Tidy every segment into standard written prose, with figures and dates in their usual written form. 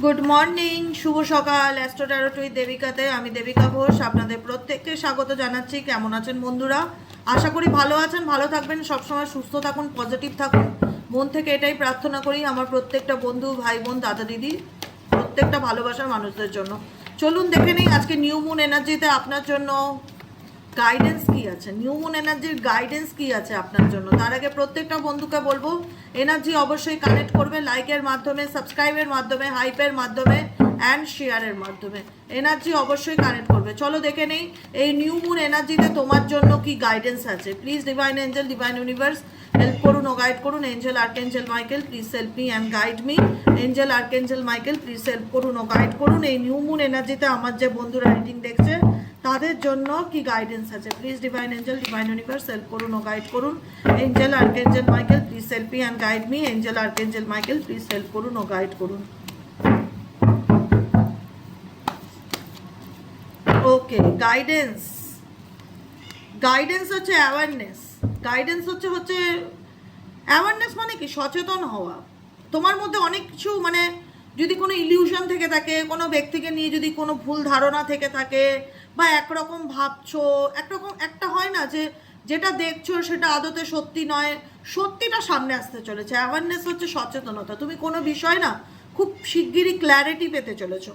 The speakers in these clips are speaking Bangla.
গুড মর্নিং, শুভ সকাল। অ্যাস্ট্রো ট্যারো উইথ দেবিকাতে আমি দেবিকা ঘোষ আপনাদের প্রত্যেককে স্বাগত জানাচ্ছি। কেমন আছেন বন্ধুরা? আশা করি ভালো আছেন, ভালো থাকবেন, সবসময় সুস্থ থাকুন, পজিটিভ থাকুন। মন থেকে এটাই প্রার্থনা করি আমার প্রত্যেকটা বন্ধু, ভাই বোন, দাদা দিদি, প্রত্যেকটা ভালোবাসার মানুষদের জন্য। চলুন দেখে নিই আজকে নিউ মুন এনার্জিতে আপনার জন্য গাইডেন্স কি আছে, নিউ মুন এনার্জির গাইডেন্স কি আছে আপনার জন্য। তার আগে প্রত্যেকটা বন্ধুকে বলবো এনার্জি অবশ্যই কানেক্ট করবে লাইকের মাধ্যমে, সাবস্ক্রাইবের মাধ্যমে, হাইপের মাধ্যমে অ্যান্ড শেয়ারের মাধ্যমে। এনার্জি অবশ্যই কানেক্ট করবে। চলো দেখে নেই এই নিউ মুন এনার্জিতে তোমার জন্য কি গাইডেন্স আছে। Please divine angel, divine universe help করুন ও গাইড করুন। Angel archangel Michael please help me and guide me. Angel archangel Michael please help করুন ও গাইড করুন। এই নিউ মুন এনার্জিতে আমার যে বন্ধুরা রিডিং দেখছে তাদের জন্য কি গাইডেন্স আছে। Please divine angel, divine universe help করুন ও গাইড করুন। Angel archangel Michael please help me and guide me. Angel archangel Michael please help করুন ও গাইড করুন। ওকে, গাইডেন্স গাইডেন্স হচ্ছে অ্যাওয়ারনেস। গাইডেন্স হচ্ছে অ্যাওয়ারনেস মানে কি? সচেতন হওয়া। তোমার মধ্যে অনেক কিছু মানে যদি কোনো ইলিউশন থেকে থাকে, কোনো ব্যক্তিকে নিয়ে যদি কোনো ভুল ধারণা থেকে থাকে, বা একরকম ভাবছো, একরকম একটা হয় না যে যেটা দেখছো সেটা আদতে সত্যি নয়, সত্যিটা সামনে আসতে চলেছে। অ্যাওয়ারনেস হচ্ছে সচেতনতা। তুমি কোনো বিষয় না খুব শিগগিরই ক্ল্যারিটি পেতে চলেছো।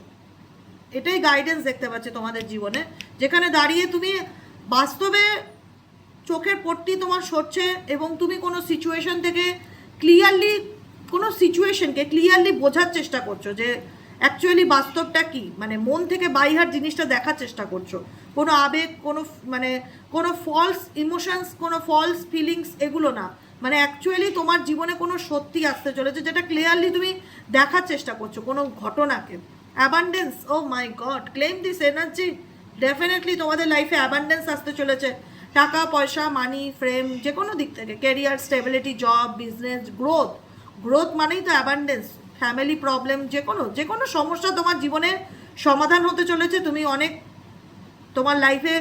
এটাই গাইডেন্স দেখতে পাচ্ছি তোমাদের জীবনে, যেখানে দাঁড়িয়ে তুমি বাস্তবে চোখের পট্টি তোমার সরছে এবং তুমি কোনো সিচুয়েশন থেকে ক্লিয়ারলি, কোনো সিচুয়েশনকে ক্লিয়ারলি বোঝার চেষ্টা করছো যে অ্যাকচুয়ালি বাস্তবটা কি, মানে মন থেকে বাইহার জিনিসটা দেখার চেষ্টা করছো। কোনো আবেগ, কোনো মানে কোনো ফলস ইমোশনস, কোনো ফলস ফিলিংস, এগুলো না, মানে অ্যাকচুয়ালি তোমার জীবনে কোনো সত্যি আসতে চলেছে যেটা ক্লিয়ারলি তুমি দেখার চেষ্টা করছো কোনো ঘটনাকে। Abundance, oh my god, claim this energy. Definitely তোমাদের লাইফে অ্যাবান্ডেন্স আসতে চলেছে। টাকা পয়সা, মানি, ফ্রেম, যে কোনো দিক থেকে, career, stability, job, business, growth. Growth মানেই তো অ্যাবান্ডেন্স। ফ্যামিলি প্রবলেম, যে কোনো সমস্যা তোমার জীবনে সমাধান হতে চলেছে। তুমি অনেক, তোমার লাইফে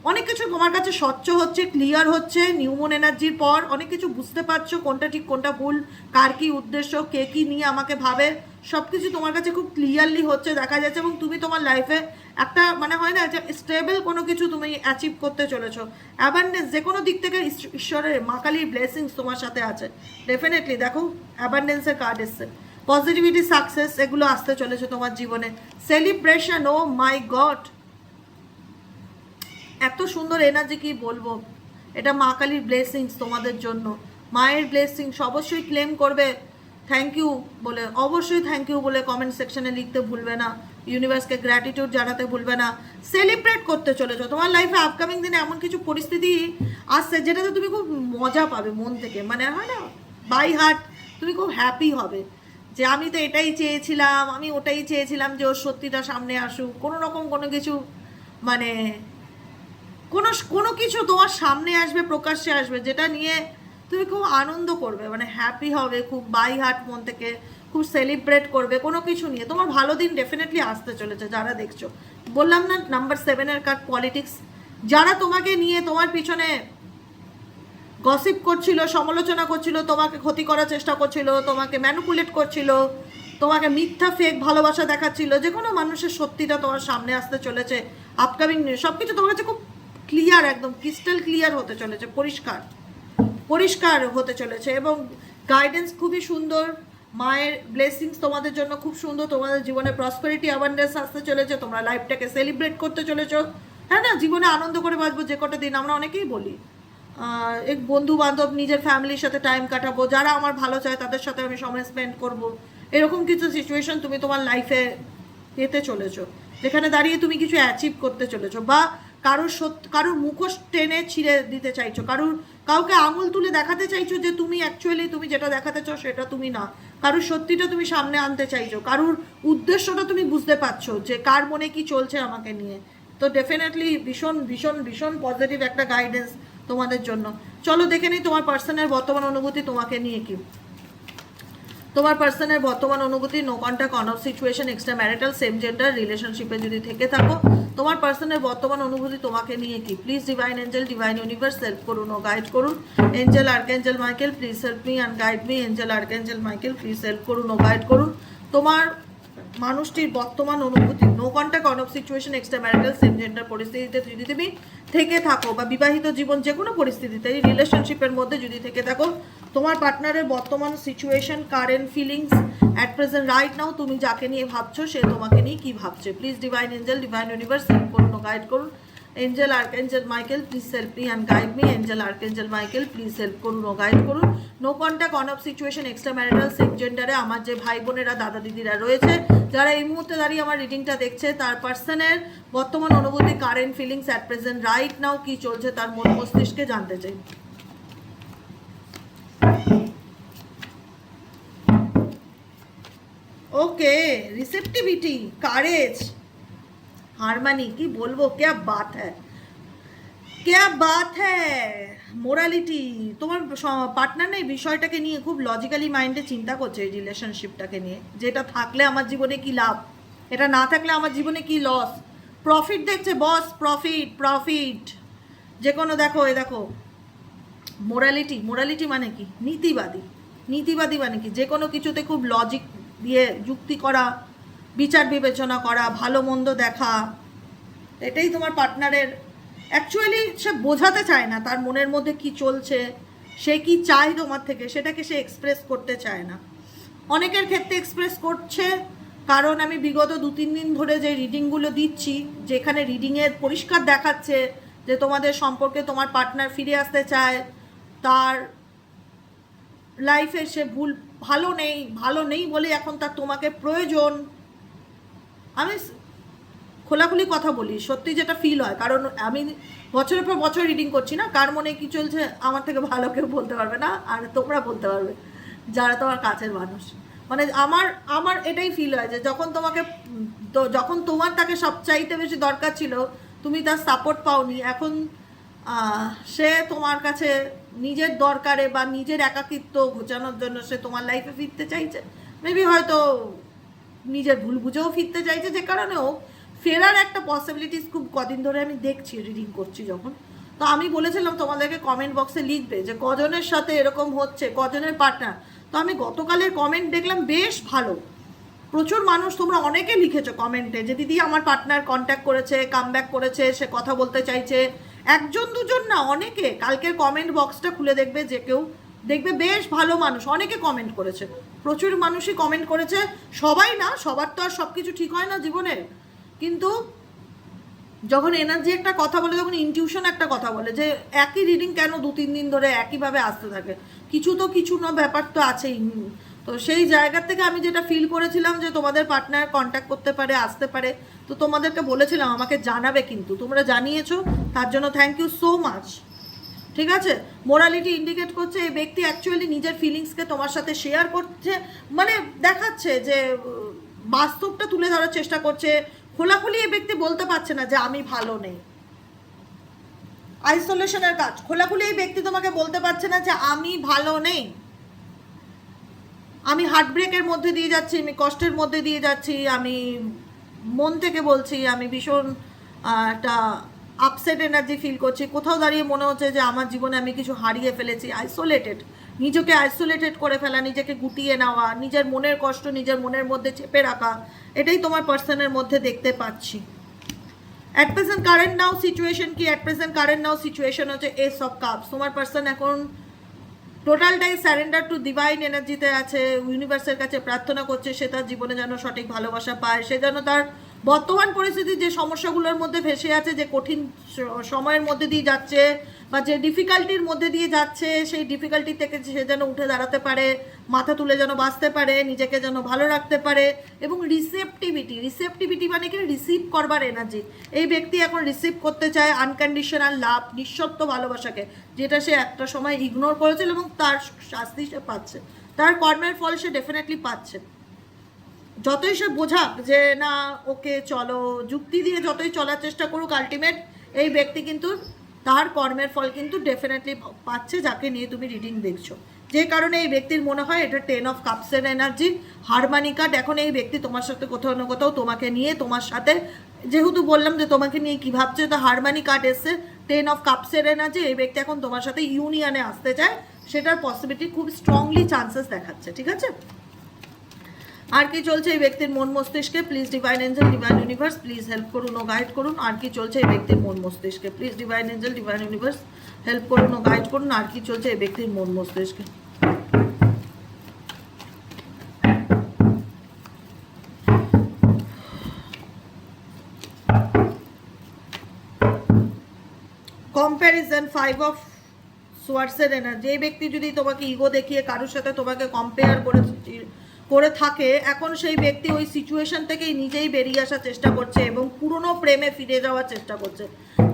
অনেক কিছু তোমার কাছে স্বচ্ছ হচ্ছে, ক্লিয়ার হচ্ছে। নিউমন এনার্জির পর অনেক কিছু বুঝতে পারছো, কোনটা ঠিক কোনটা ভুল, কার কি উদ্দেশ্য, কে কি নিয়ে আমাকে ভাবে, সব কিছু তোমার কাছে খুব ক্লিয়ারলি হচ্ছে, দেখা যাচ্ছে। এবং তুমি তোমার লাইফে একটা মানে হয় না যে স্টেবল কোনো কিছু তুমি অ্যাচিভ করতে চলেছো। অ্যাবান্ডেন্স, যে কোনো দিক থেকে ঈশ্বরের মা কালীর ব্লেসিংস তোমার সাথে আছে। ডেফিনেটলি দেখো অ্যাবান্ডেন্সের কার্ড এসছে। পজিটিভিটি, সাকসেস, এগুলো আসতে চলেছে তোমার জীবনে। সেলিব্রেশন, ও মাই গড, এত সুন্দর এনার্জি কি বলবো। এটা মা কালীর ব্লেসিংস তোমাদের জন্য, মায়ের ব্লেসিংস। অবশ্যই ক্লেম করবে, থ্যাংক ইউ বলে, অবশ্যই থ্যাংক ইউ বলে কমেন্ট সেকশনে লিখতে ভুলবে না। ইউনিভার্সকে গ্র্যাটিটিউড জানাতে ভুলবে না। সেলিব্রেট করতে চলেছো। তোমার লাইফে আপকামিং দিনে এমন কিছু পরিস্থিতি আসছে যেটাতে তুমি খুব মজা পাবে মন থেকে, মানে হয় না বাই হার্ট তুমি খুব হ্যাপি হবে যে আমি তো এটাই চেয়েছিলাম, আমি ওটাই চেয়েছিলাম, যে ওর সত্যিটা সামনে আসুক। কোনো রকম কোনো কিছু মানে কোনো কোনো কিছু তোমার সামনে আসবে, প্রকাশ্যে আসবে, যেটা নিয়ে তুমি খুব আনন্দ করবে, মানে হ্যাপি হবে খুব, বাই হার্ট মন থেকে খুব সেলিব্রেট করবে কোনো কিছু নিয়ে। তোমার ভালো দিন ডেফিনেটলি আসতে চলেছে। যারা দেখছো, বললাম না নাম্বার 7-এর কার্ড, পলিটিক্স। যারা তোমাকে নিয়ে তোমার পিছনে গসিপ করছিল, সমালোচনা করছিল, তোমাকে ক্ষতি করার চেষ্টা করছিল, তোমাকে ম্যানিপুলেট করছিল, তোমাকে মিথ্যা ফেক ভালোবাসা দেখাচ্ছিল, যে কোনো মানুষের সত্যিটা তোমার সামনে আসতে চলেছে। আপকামিং সব কিছু তোমার কাছে খুব ক্লিয়ার, একদম ক্রিস্টাল ক্লিয়ার হতে চলেছে, পরিষ্কার পরিষ্কার হতে চলেছে। এবং গাইডেন্স খুবই সুন্দর, মায়ের ব্লেসিংস তোমাদের জন্য খুব সুন্দর। তোমাদের জীবনে প্রসপারিটি, অ্যাবান্ডেন্স আসতে চলেছে। তোমরা লাইফটাকে সেলিব্রেট করতে চলেছো। হ্যাঁ না, জীবনে আনন্দ করে বাঁচবো যে কটা দিন, আমরা অনেকেই বলি এক বন্ধু বান্ধব, নিজের ফ্যামিলির সাথে টাইম কাটাবো, যারা আমার ভালো চায় তাদের সাথে আমি সময় স্পেন্ড করব। এরকম কিছু সিচুয়েশন তুমি তোমার লাইফে পেতে চলেছো, যেখানে দাঁড়িয়ে তুমি কিছু অ্যাচিভ করতে চলেছো, বা কারোর মুখোশ টেনে ছিঁড়ে দিতে চাইছো, কাউকে আঙুল তুলে দেখাতে চাইছো যে তুমি অ্যাকচুয়ালি তুমি যেটা দেখাতে চাও সেটা তুমি না। কারোর সত্যিটা তুমি সামনে আনতে চাইছো, কারোর উদ্দেশ্যটা তুমি বুঝতে পারছো যে কার মনে কি চলছে আমাকে নিয়ে। তো ডেফিনেটলি ভীষণ ভীষণ ভীষণ পজিটিভ একটা গাইডেন্স তোমাদের জন্য। চলো দেখে নিই তোমার পার্সনের বর্তমান অনুভূতি তোমাকে নিয়ে কি। তোমার পার্সনের বর্তমান অনুভূতি, no contact, on off situation, extra marital, same gender রিলেশনশিপে যদি থেকে থাকো, তোমার পার্সনের বর্তমান অনুভূতি তোমাকে নিয়ে কি। Please divine angel, divine universe help করুন ও গাইড করুন। Angel archangel Michael please help me and guide me. Angel archangel Michael please help করুন ও গাইড করুন। তোমার মানুষটির বর্তমান অনুভূতি, no contact, on off situation, extra marital, same gender পরিস্থিতিতে যদি তুমি থেকে থাকো বা বিবাহিত জীবন যে কোনো পরিস্থিতিতে এই রিলেশনশিপের মধ্যে যদি থেকে থাকো, তোমার পার্টনারের বর্তমান situation, current feelings at present right now, তুমি যাকে নিয়ে ভাবছো সে তোমাকে নিয়ে কি ভাবছে। Please divine angel, divine universe help করুন ও গাইড করুন। Angel archangel Michael please help me and guide me. Angel archangel Michael please help করুন ও গাইড করুন। No contact, on off situation, extra marital, same জেন্ডারে আমার যে ভাই বোনেরা, দাদা দিদিরা রয়েছে, যারা এই মুহূর্তে দাঁড়িয়ে আমার রিডিংটা দেখছে, তার পার্সনের বর্তমান অনুভূতি, current feelings at present right নাও কি চলছে তার মন মস্তিষ্কে জানতে চাই। ओके, रिसेप्टिविटी, कारेज, हार्मनी, की बोलबो, क्या बात है, क्या बात है, মোরালিটি। তোমার পার্টনার নেই বিষয়টাকে নিয়ে খুব লজিক্যালি মাইন্ডে চিন্তা করছে এই রিলেশনশিপটাকে নিয়ে, যেটা থাকলে আমার জীবনে কি লাভ, এটা না থাকলে আমার জীবনে কি লস। প্রফিট দেখছে বস, প্রফিট প্রফিট যে কোনো। দেখো এ দেখো মোরালিটি, মোরালিটি মানে কি, নীতিবাদী। নীতিবাদী মানে কি, যে কোনো কিছুতে খুব লজিক দিয়ে যুক্তি করা, বিচার বিবেচনা করা, ভালো মন্দ দেখা, এটাই তোমার পার্টনারের। অ্যাকচুয়ালি সে বোঝাতে চায় না তার মনের মধ্যে কি চলছে, সে কি চায় তোমার থেকে, সেটাকে সে এক্সপ্রেস করতে চায় না। অনেকের ক্ষেত্রে এক্সপ্রেস করছে, কারণ আমি বিগত 2-3 দিন ধরে যে রিডিংগুলো দিচ্ছি, যেখানে রিডিংয়ের পরিষ্কার দেখাচ্ছে যে তোমাদের সম্পর্কে তোমার পার্টনার ফিরে আসতে চায়, তার লাইফে সে ভালো নেই বলে এখন তার তোমাকে প্রয়োজন। আমি খোলাখুলি কথা বলি, সত্যি যেটা ফিল হয়, কারণ আমি বছরের পর বছর রিডিং করছি না, কার মনে কি চলছে আমার থেকে ভালো কেউ বলতে পারবে না, আর তোমরা বলতে পারবে যারা তোমার কাছের মানুষ। মানে আমার এটাই ফিল হয় যে যখন তোমার তাকে সবচাইতে বেশি দরকার ছিল, তুমি তার সাপোর্ট পাওনি, এখন সে তোমার কাছে নিজের দরকারে বা নিজের একাকিত্ব ঘোচানোর জন্য সে তোমার লাইফে ফিরতে চাইছে। মেবি হয়তো নিজের ভুল বুঝেও ফিরতে চাইছে, যে কারণেও ফেরার একটা পসিবিলিটিস খুব কদিন ধরে আমি দেখছি রিডিং করছি যখন। তো আমি বলেছিলাম তোমাদেরকে কমেন্ট বক্সে লিখবে যে কজনের সাথে এরকম হচ্ছে, কজনের পার্টনার। তো আমি গতকালের কমেন্ট দেখলাম বেশ ভালো, প্রচুর মানুষ তোমরা অনেকে লিখেছো কমেন্টে যে দিদি আমার পার্টনার কন্ট্যাক্ট করেছে, কামব্যাক করেছে, সে কথা বলতে চাইছে। একজন দুজন না, অনেকে। কালকের কমেন্ট বক্সটা খুলে দেখবে, যে কেউ দেখবে বেশ ভালো মানুষ, অনেকে কমেন্ট করেছে, প্রচুর মানুষই কমেন্ট করেছে। সবাই না, সবার তো আর সব কিছু ঠিক হয় না জীবনে, কিন্তু যখন এনার্জি একটা কথা বলে, যখন ইনটিউশন একটা কথা বলে, যে একই রিডিং কেন 2-3 দিন ধরে একইভাবে আসতে থাকে, কিছু না ব্যাপার তো আছেই। তো সেই জায়গা থেকে আমি যেটা ফিল করেছিলাম যে তোমাদের পার্টনার কন্ট্যাক্ট করতে পারে, আসতে পারে, তো তোমাদেরকে বলেছিলাম আমাকে জানাবে, কিন্তু তোমরা জানিয়েছো, তার জন্য থ্যাংক ইউ সো মাচ। ঠিক আছে, মোরালিটি ইন্ডিকেট করছে এই ব্যক্তি অ্যাকচুয়ালি নিজের ফিলিংসকে তোমার সাথে শেয়ার করছে, মানে দেখাচ্ছে যে বাস্তবটা তুলে ধরার চেষ্টা করছে। খোলাখুলি এই ব্যক্তি বলতে পারছে না যে আমি ভালো নেই, আইসোলেশনের কাজ। খোলাখুলি এই ব্যক্তি তোমাকে বলতে পারছে না যে আমি ভালো নেই, আমি হার্টব্রেকের মধ্যে দিয়ে যাচ্ছি, আমি কষ্টের মধ্যে দিয়ে যাচ্ছি, আমি মন থেকে বলছি আমি ভীষণ একটা আপসেট এনার্জি ফিল করছি, কোথাও দাঁড়িয়ে মনে হচ্ছে যে আমার জীবনে আমি কিছু হারিয়ে ফেলেছি। আইসোলেটেড, নিজেকে আইসোলেটেড করে ফেলা, নিজেকে গুটিয়ে নেওয়া, নিজের মনের কষ্ট নিজের মনের মধ্যে চেপে রাখা, এটাই তোমার পার্সনের মধ্যে দেখতে পাচ্ছি। At present current now situation কি, at present current now situation হচ্ছে এস অফ কাপস। তোমার পার্সন এখন টোটালটাই স্যারেন্ডার টু ডিভাইন এনার্জিতে আছে, ইউনিভার্সের কাছে প্রার্থনা করছে সে তার জীবনে যেন সঠিক ভালোবাসা পায়, সে যেন তার বর্তমান পরিস্থিতি যে সমস্যাগুলোর মধ্যে ভেসে আছে, যে কঠিন সময়ের মধ্যে দিয়ে যাচ্ছে বা যে ডিফিকাল্টির মধ্যে দিয়ে যাচ্ছে, সেই ডিফিকাল্টি থেকে সে যেন উঠে দাঁড়াতে পারে, মাথা তুলে যেন বাঁচতে পারে, নিজেকে যেন ভালো রাখতে পারে। এবং রিসেপটিভিটি মানে কি, রিসিভ করবার এনার্জি। এই ব্যক্তি এখন রিসিভ করতে চায় আনকন্ডিশনাল লাভ, নিঃশর্ত ভালোবাসাকে, যেটা সে একটা সময় ইগনোর করেছিল এবং তার শাস্তি সে পাচ্ছে, তার কর্মের ফল সে ডেফিনেটলি পাচ্ছে। যতই সে বোঝাক যে না ওকে চলো, যুক্তি দিয়ে যতই চলার চেষ্টা করুক, আলটিমেট এই ব্যক্তি কিন্তু তার কর্মের ফল কিন্তু ডেফিনেটলি পাচ্ছে, যাকে নিয়ে তুমি রিডিং দেখছো। যে কারণে এই ব্যক্তির মনে হয় এটা 10 অফ কাপসের এনার্জি, হারমানি কার্ড। এখন এই ব্যক্তি তোমার সাথে কোথাও না কোথাও তোমাকে নিয়ে, তোমার সাথে যেহেতু বললাম যে তোমাকে নিয়ে কী ভাবছে, তো হারমানি কার্ড এসছে, 10 অফ কাপসের এনার্জি। এই ব্যক্তি এখন তোমার সাথে ইউনিয়নে আসতে চায়, সেটার পসিবিলিটি খুব স্ট্রংলি চান্সেস দেখাচ্ছে। ঠিক আছে, আর কি চলছে এই ব্যক্তির মন মস্তিষ্কে? Please divine angel, divine universe please help করুন ও গাইড করুন। আর কি চলছে এই ব্যক্তির মন মস্তিষ্কে? Please divine angel, divine universe help করুন ও গাইড করুন। আর কি চলছে এই ব্যক্তির মন মস্তিষ্কে? কম্প্যারিজন, 5 অফ সোয়ার্ডসের এনার্জি। এই ব্যক্তি যদি তোমাকে ইগো দেখিয়ে কারোর সাথে তোমাকে কম্পেয়ার করে থাকে, এখন সেই ব্যক্তি ওই সিচুয়েশন থেকেই নিজেই বেরিয়ে আসার চেষ্টা করছে এবং পুরনো প্রেমে ফিরে যাওয়ার চেষ্টা করছে।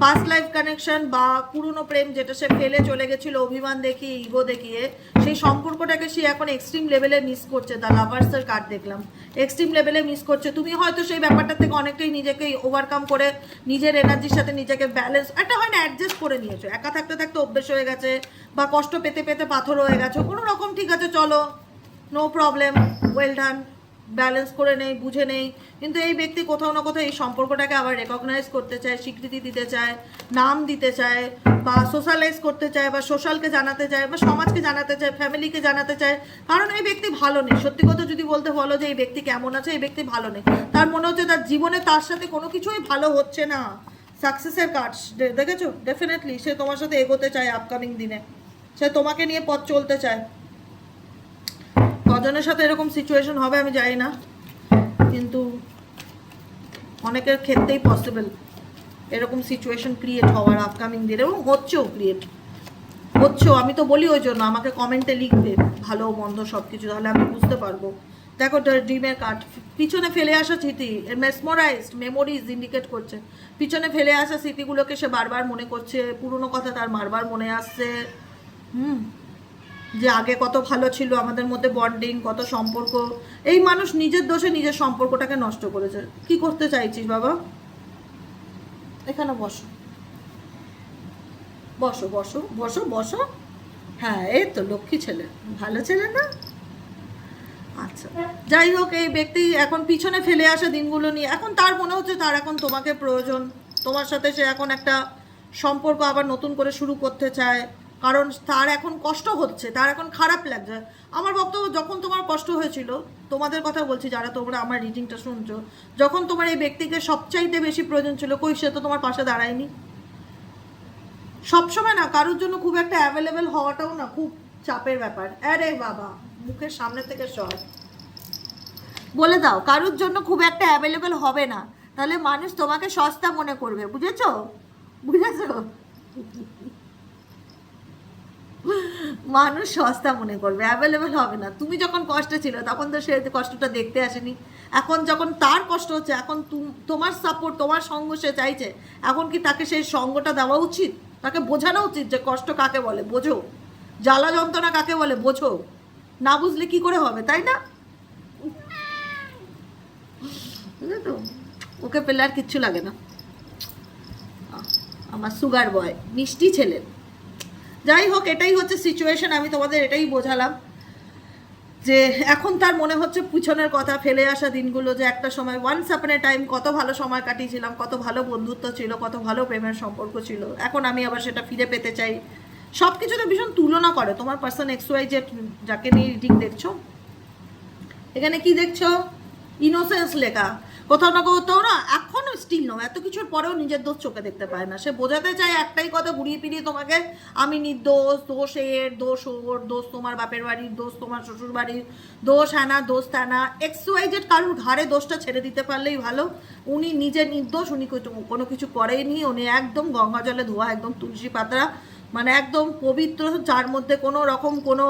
পাস্ট লাইফ কানেকশন বা পুরনো প্রেম যেটা সে ফেলে চলে গেছিল অভিমান দেখিয়ে, ইগো দেখিয়ে, সেই সম্পর্কটাকে সে এখন এক্সট্রিম লেভেলে মিস করছে। দ্য লাভার্সের কার্ড দেখলাম, এক্সট্রিম লেভেলে মিস করছে। তুমি হয়তো সেই ব্যাপারটা থেকে অনেকটাই নিজেকে ওভারকাম করে নিজের এনার্জির সাথে নিজেকে ব্যালেন্স, একটা হয় না, অ্যাডজাস্ট করে নিয়েছো। একা থাকতে থাকতে অভ্যেস হয়ে গেছে বা কষ্ট পেতে পেতে পাথর হয়ে গেছো, কোনো রকম ঠিক আছে চলো, no problem, well done, balance করে নেই, বুঝে নেই। কিন্তু এই ব্যক্তি কোথাও না কোথাও এই সম্পর্কটাকে আবার রেকগনাইজ করতে চায়, স্বীকৃতি দিতে চায়, নাম দিতে চায়, বা সোশ্যালাইজ করতে চায়, বা সোশ্যালকে জানাতে চায়, বা সমাজকে জানাতে চায়, ফ্যামিলিকে জানাতে চায়। কারণ এই ব্যক্তি ভালো নেই। সত্যি কথা যদি বলতে বলো যে এই ব্যক্তি কেমন আছে, এই ব্যক্তি ভালো নেই। তার মনে হচ্ছে তার জীবনে তার সাথে কোনো কিছুই ভালো হচ্ছে না। সাকসেসের কার্ড দেখেছো? ডেফিনেটলি সে তোমার সাথে এগোতে চায় আপকামিং দিনে, সে তোমাকে নিয়ে পথ চলতে চায়। কজনের সাথে এরকম সিচুয়েশন হবে আমি জানি না, কিন্তু অনেকের ক্ষেত্রেই পসিবল এরকম সিচুয়েশন ক্রিয়েট হওয়ার আপকামিং দিনে, এবং হচ্ছেও, ক্রিয়েট হচ্ছেও। আমি তো বলি ওই জন্য আমাকে কমেন্টে লিখবে ভালো মন্দ সব কিছু, তাহলে আমি বুঝতে পারবো। দেখো ড্রিমের কার্ড, পিছনে ফেলে আসা স্মৃতি, মেসমোরাইজড মেমোরিজ ইন্ডিকেট করছে। পিছনে ফেলে আসা স্মৃতিগুলোকে সে বারবার মনে করছে, পুরনো কথা তার বারবার মনে আসছে। যে আগে কত ভালো ছিল আমাদের মধ্যে বন্ডিং, কত সম্পর্ক। এই মানুষ নিজের দোষে নিজের সম্পর্কটাকে নষ্ট করেছে। কি করতে চাইছিস বাবা? এখানে বসো, বসো বসো বসো বসো। হ্যাঁ, এই তো লক্ষ্মী ছেলে, ভালো ছেলে না? আচ্ছা, যাই হোক, এই ব্যক্তি এখন পিছনে ফেলে আসা দিনগুলো নিয়ে এখন তার মনে হচ্ছে তার এখন তোমাকে প্রয়োজন। তোমার সাথে সে এখন একটা সম্পর্ক আবার নতুন করে শুরু করতে চায়, কারণ তার এখন কষ্ট হচ্ছে, তার এখন খারাপ লাগছে। আমার বক্তব্য, যখন তোমার কষ্ট হয়েছিল, তোমাদের কথা বলছি যারা তোমরা আমার রিডিংটা শুনছো, যখন তোমার এই ব্যক্তিকে সবচাইতে বেশি প্রয়োজন ছিল, কই সে তো তোমার পাশে দাঁড়ায়নি। সবসময় না কারোর জন্য খুব একটা অ্যাভেলেবেল হওয়াটাও না খুব চাপের ব্যাপার। আরে বাবা, মুখের সামনে থেকে সর, বলে দাও কারোর জন্য খুব একটা অ্যাভেলেবেল হবে না, তাহলে মানুষ তোমাকে সস্তা মনে করবে। বুঝেছো? বুঝেছো? মানুষ সস্তা মনে করবে, অ্যাভেলেবেল হবে না। তুমি যখন কষ্টে ছিল তখন তো সে কষ্টটা দেখতে আসেনি। এখন যখন তার কষ্ট হচ্ছে, এখন তোমার সাপোর্ট, তোমার সঙ্গ সে চাইছে, এখন কি তাকে সেই সঙ্গটা দেওয়া উচিত? তাকে বোঝানো উচিত যে কষ্ট কাকে বলে, বোঝো, জ্বালা যন্ত্রণা কাকে বলে বোঝো। না বুঝলে কি করে হবে, তাই না? বুঝলে তো, ওকে পেলে আর কিচ্ছু লাগে না। আমার সুগার বয়, মিষ্টি ছেলে। যাই হোক, এটাই হচ্ছে সিচুয়েশন। আমি তোমাদের এটাই বোঝালাম যে এখন তার মনে হচ্ছে পিছনের কথা, ফেলে আসা দিনগুলো, যে একটা সময় ওয়ান্স আপন এ টাইম কত ভালো সময় কাটিয়েছিলাম, কত ভালো বন্ধুত্ব ছিল, কত ভালো প্রেমের সম্পর্ক ছিল, এখন আমি আবার সেটা ফিরে পেতে চাই। সব কিছুতে ভীষণ তুলনা করে তোমার পার্সন XY জেড, যাকে নিয়ে রিডিং দেখছো। এখানে কি দেখছো? ইনোসেন্স লেখা। কোথাও না কোথাও না এখনো স্টিল নয়, এত কিছুর পরেও নিজের দোষ চোখে দেখতে পায় না। সে বোঝাতে চায় একটাই কথা ঘুরিয়ে ফিরিয়ে তোমাকে, আমি নির্দোষ, দোষ এর, দোষ ওর, দোষ তোমার বাপের বাড়ির, দোষ তোমার শ্বশুর বাড়ির, দোষ হ্যানা, দোষ ত্যানা। XY জেড কারুর ঘাড়ে দোষটা ছেড়ে দিতে পারলেই ভালো। উনি নিজে নির্দোষ, উনি কোনো কিছু করেনি, উনি একদম গঙ্গা জলে ধোয়া, একদম তুলসী পাতা, মানে একদম পবিত্র, যার মধ্যে কোনো রকম কোনো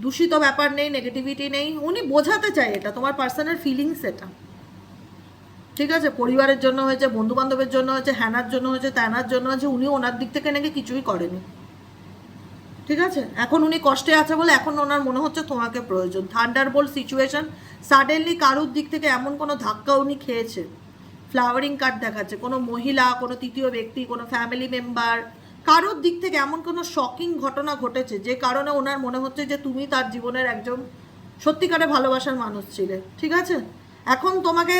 দূষিত ব্যাপার নেই, নেগেটিভিটি নেই। উনি বোঝাতে চায়, এটা তোমার পার্সোনাল ফিলিংস, এটা ঠিক আছে। পরিবারের জন্য হয়েছে, বন্ধু বান্ধবের জন্য হয়েছে, হ্যানার জন্য হয়েছে, ত্যানার জন্য হয়েছে, উনি ওনার দিক থেকে নাকি কিছুই করেনি, ঠিক আছে। এখন উনি কষ্টে আছে বলে এখন ওনার মনে হচ্ছে তোমাকে প্রয়োজন। থান্ডারবোল্ট সিচুয়েশন, সাডেনলি কারুর দিক থেকে এমন কোনো ধাক্কা উনি খেয়েছে। ফ্লাওয়ারিং কার্ড দেখাচ্ছে, কোনো মহিলা, কোনো তৃতীয় ব্যক্তি, কোনো ফ্যামিলি মেম্বার, কারোর দিক থেকে এমন কোনো শকিং ঘটনা ঘটেছে যে কারণে ওনার মনে হচ্ছে যে তুমি তার জীবনের একজন সত্যিকারে ভালোবাসার মানুষ ছিলে, ঠিক আছে। এখন তোমাকে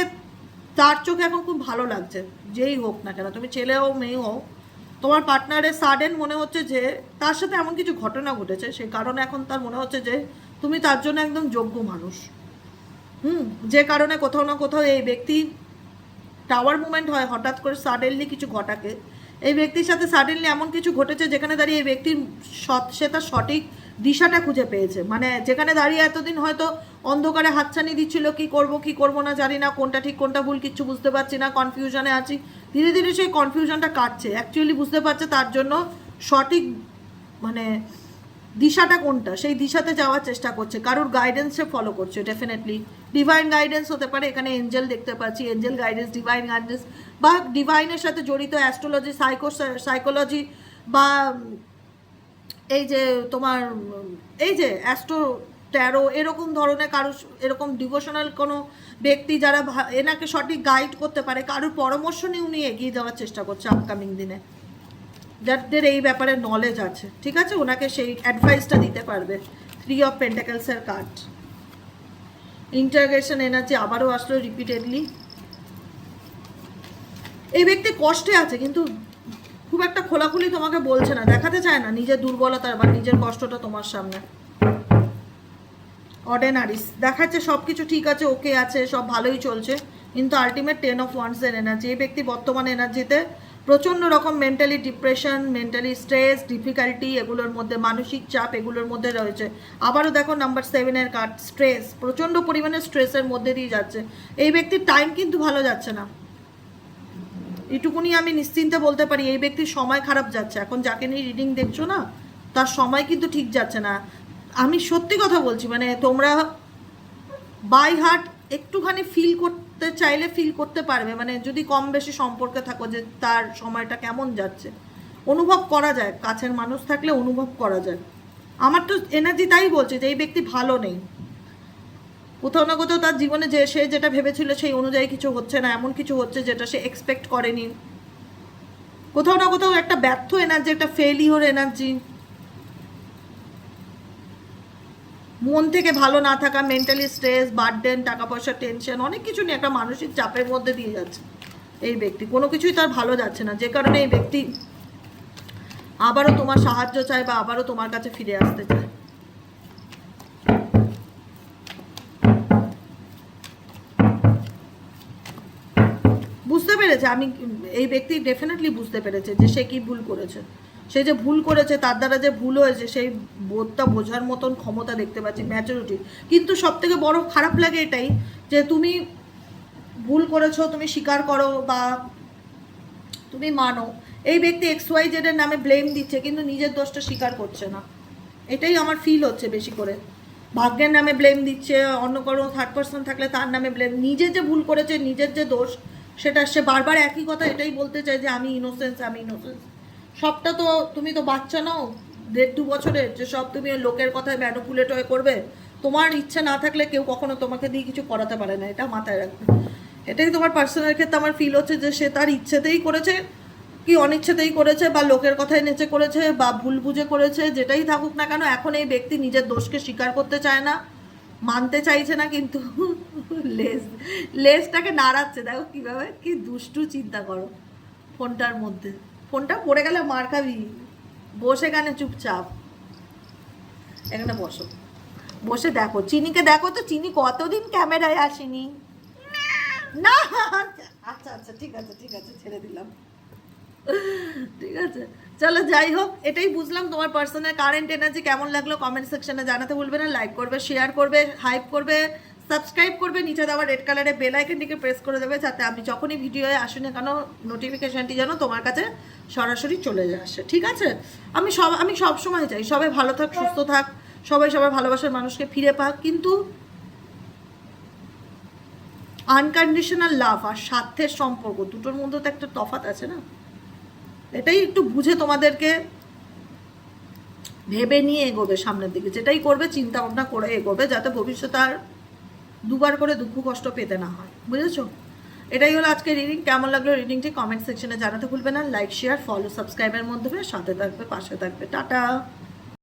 তার চোখে এখন খুব ভালো লাগছে, যেই হোক না কেন, তুমি ছেলে হোক মেয়ে হোক, তোমার পার্টনারের সাডেন মনে হচ্ছে যে তার সাথে এমন কিছু ঘটনা ঘটেছে, সেই কারণে এখন তার মনে হচ্ছে যে তুমি তার জন্য একদম যোগ্য মানুষ। যে কারণে কোথাও না কোথাও এই ব্যক্তি টাওয়ার মুভমেন্ট হয়, হঠাৎ করে সাডেনলি কিছু ঘটাকে এই ব্যক্তির সাথে সাডেনলি এমন কিছু ঘটেছে যেখানে দাঁড়িয়ে এই ব্যক্তির সে তার সঠিক দিশাটা খুঁজে পেয়েছে। মানে যেখানে দাঁড়িয়ে এতদিন হয়তো অন্ধকারে হাতছানি দিচ্ছিল, কি করব না জানি না, কোনটা ঠিক কোনটা ভুল কিচ্ছু বুঝতে পারছি না, কনফিউশনে আছি, ধীরে ধীরে সেই কনফিউশনটা কাটছে, অ্যাকচুয়ালি বুঝতে পারছে তার জন্য সঠিক মানে দিশাটা কোনটা, সেই দিশাতে যাওয়ার চেষ্টা করছে, কারোর গাইডেন্সে ফলো করছে। ডেফিনেটলি ডিভাইন গাইডেন্স হতে পারে, এখানে এঞ্জেল দেখতে পাচ্ছি, এঞ্জেল গাইডেন্স, ডিভাইন গাইডেন্স বা ডিভাইনের সাথে জড়িত অ্যাস্ট্রোলজি, সাইকোলজি বা এই যে তোমার এই যে অ্যাস্ট্রো ট্যারো এরকম ধরনের কারো এরকম ডিভোশনাল কোনো ব্যক্তি যারা এনাকে সঠিক গাইড করতে পারে, কারোর পরামর্শ নিয়ে উনি এগিয়ে যাওয়ার চেষ্টা করছে আপকামিং দিনে, যাদের এই ব্যাপারে নলেজ আছে, ঠিক আছে, ওনাকে সেই অ্যাডভাইসটা দিতে পারবে। 3 অফ পেন্টাকেলসের কার্ড, ইন্টারগ্রেশন এনার্জি আবারও আসলো রিপিটেডলি। এই ব্যক্তি কষ্টে আছে কিন্তু খুব একটা খোলাখুলি তোমাকে বলছে না, দেখাতে চায় না নিজের দুর্বলতা বা নিজের কষ্টটা তোমার সামনে। অর্ডিনারিস দেখাচ্ছে সব কিছু ঠিক আছে, ওকে আছে, সব ভালোই চলছে, কিন্তু আলটিমেট 10 অফ ওয়ান্ডসের এনার্জি। এই ব্যক্তি বর্তমান এনার্জিতে প্রচণ্ড রকম mentally depression, mentally stress, difficulty, এগুলোর মধ্যে মানসিক চাপ এগুলোর মধ্যে রয়েছে। আবারও দেখো নাম্বার 7-এর কার্ড, স্ট্রেস, প্রচণ্ড পরিমাণে স্ট্রেসের মধ্যে দিয়ে যাচ্ছে এই ব্যক্তির। টাইম কিন্তু ভালো যাচ্ছে না, এটুকুনি আমি নিশ্চিন্তে বলতে পারি। এই ব্যক্তির সময় খারাপ যাচ্ছে এখন, যাকে নিয়ে রিডিং দেখছো না তার সময় কিন্তু ঠিক যাচ্ছে না। আমি সত্যি কথা বলছি, মানে তোমরা বাই হার্ট একটুখানি ফিল করতে চাইলে ফিল করতে পারবে, মানে যদি কম বেশি সম্পর্কে থাকো যে তার সময়টা কেমন যাচ্ছে, অনুভব করা যায়, কাছের মানুষ থাকলে অনুভব করা যায়। আমার তো এনার্জি তাই বলছে যে এই ব্যক্তি ভালো নেই, কোথাও না কোথাও তার জীবনে যে সে যেটা ভেবেছিল সেই অনুযায়ী কিছু হচ্ছে না, এমন কিছু হচ্ছে যেটা সে এক্সপেক্ট করেনি, কোথাও না কোথাও একটা ব্যর্থ এনার্জি, একটা ফেলিওর এনার্জি, মন থেকে ভালো না থাকা, মেন্টালি স্ট্রেস, বার্ডেন, টাকা পয়সা, টেনশন, অনেক কিছু নিয়ে একটা মানসিক চাপের মধ্যে দিয়ে যাচ্ছে এই ব্যক্তি। কোনো কিছুই তার ভালো যাচ্ছে না, যে কারণে এই ব্যক্তি আবারও তোমার সাহায্য চায় বা আবারও তোমার কাছে ফিরে আসতে চায়। বুঝতে পেরেছে, আমি এই ব্যক্তি ডেফিনেটলি বুঝতে পেরেছে যে সে কি ভুল করেছে, সে যে ভুল করেছে, তার দ্বারা যে ভুল হয়েছে সেই বোধটা বোঝার মতন ক্ষমতা দেখতে পাচ্ছি, ম্যাচুরিটি। কিন্তু সব থেকে বড় খারাপ লাগে এটাই যে তুমি ভুল করেছো, তুমি স্বীকার করো বা তুমি মানো, এই ব্যক্তি XYZ এর নামে ব্লেম দিচ্ছে কিন্তু নিজের দোষটা স্বীকার করছে না, এটাই আমার ফিল হচ্ছে বেশি করে। ভাগ্যের নামে ব্লেম দিচ্ছে, অন্য কোনো থার্ড পার্সন থাকলে তার নামে ব্লেম, নিজে যে ভুল করেছে, নিজের যে দোষ, সেটা সে বারবার একই কথা এটাই বলতে চায় যে আমি ইনোসেন্স, আমি ইনোসেন্স। সবটা তো তুমি তো বাচ্চা নাও 1.5-2 বছরের, যে সব তুমি লোকের কথায় ম্যানুপুলেট হয়ে করবে। তোমার ইচ্ছে না থাকলে কেউ কখনো তোমাকে দিয়ে কিছু করাতে পারে না, এটা মাথায় রাখবে। এটাই তোমার পার্সোনাল ক্ষেত্রে আমার ফিল হচ্ছে যে সে তার ইচ্ছেতেই করেছে কি অনিচ্ছেতেই করেছে, বা লোকের কথায় নেচে করেছে বা ভুল বুঝে করেছে, যেটাই থাকুক না কেন, এখন এই ব্যক্তি নিজের দোষকে স্বীকার করতে চায় না, মানতে চাইছে না, কিন্তু লেজটাকে নাড়াচ্ছে। দেখো কিভাবে, কি দুষ্টু, চিন্তা করো। ফোনটার মধ্যে ফোনটা পড়ে গেলে মার খাবি, বসে কেন চুপচাপ, এখানে বসো, বসে দেখো চিনিকে, দেখো তো চিনি কতদিন ক্যামেরায় আসেনি না। আচ্ছা আচ্ছা ঠিক আছে ঠিক আছে, ছেড়ে দিলাম, ঠিক আছে। চলো যাই হোক, এটাই বুঝলাম তোমার পার্সোনাল কারেন্ট এনার্জি কেমন লাগলো কমেন্ট সেকশনে জানাতে ভুলবে না। লাইক করবে, শেয়ার করবে, হাইপ করবে, সাবস্ক্রাইব করবে, নিচে দেওয়া রেড কালারের বেল আইকনটিকে প্রেস করে দেবে, যাতে আমি যখনই ভিডিওয়ে আসি না কেন নোটিফিকেশানটি যেন তোমার কাছে সরাসরি চলে আসে, ঠিক আছে। আমি সব সময় চাই সবাই ভালো থাক, সুস্থ থাক, সবাই সবার ভালোবাসার মানুষকে ফিরে পাক, কিন্তু আনকন্ডিশনাল লাভ আর স্বার্থের সম্পর্ক দুটোর মধ্যে তো একটা তফাৎ আছে না, এটাই একটু বুঝে তোমাদেরকে ভেবে নিয়ে এগোবে সামনের দিকে, যেটাই করবে চিন্তা ভাবনা করে এগোবে, যাতে ভবিষ্যতে আর দুবার করে দুঃখ কষ্ট পেতে না হয়, বুঝেছো। এটাই হলো আজকে রিডিং। কেমন লাগলো রিডিংটি কমেন্ট সেকশনে জানাতে ভুলবে না। লাইক, শেয়ার, ফলো, সাবস্ক্রাইবের মাধ্যমে সাথে থাকবে, পাশে থাকবে। টাটা।